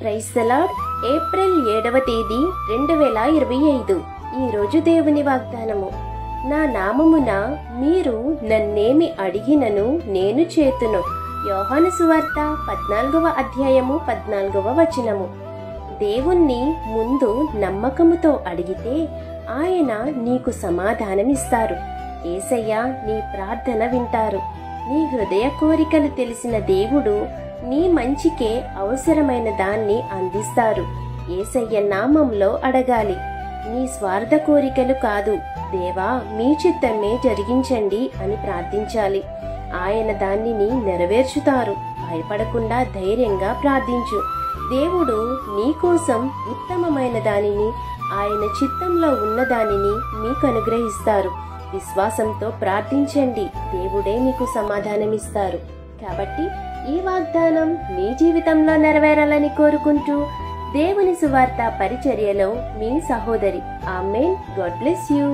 Praise the lord. April 7వ తేదీ 2025. ఈరోజు దేవుని వాగ్దానము. నా నామమున మీరు నన్నేమి అడిగినను నేను చేతును. యోహాను సువార్త 14వ అధ్యాయము 14వ వచనము. దేవుణ్ణి ముందు నమ్మకముతో అడిగితే ఆయన నీకు సమాధానమిస్తారు. యేసయ్య నీ ప్రార్థన వింటారు. నీ హృదయ కోరికలు తెలిసిన దేవుడు నీ మంచికే అవసరమైన దాన్ని అందిస్తారు. యేసయ్య నామంలో అడగాలి. నీ స్వార్థ కోరికలు కాదు, దేవా మీ చిత్తమే జరిగించండి అని ప్రార్థించాలి. ఆయన దానిని నెరవేర్చుతారు. భయపడకుండా ధైర్యంగా ప్రార్థించు. దేవుడు నీకోసం ఉత్తమమైన దానిని, ఆయన చిత్తంలో ఉన్న దానిని మీకు అనుగ్రహిస్తారు. విశ్వాసంతో ప్రార్థించండి, దేవుడే మీకు సమాధానమిస్తారు. కాబట్టి ఈ వాగ్దానం మీ జీవితంలో నెరవేరాలని కోరుకుంటూ దేవుని సువార్త పరిచర్యలో మీ సహోదరి. ఆమేన్. God bless you.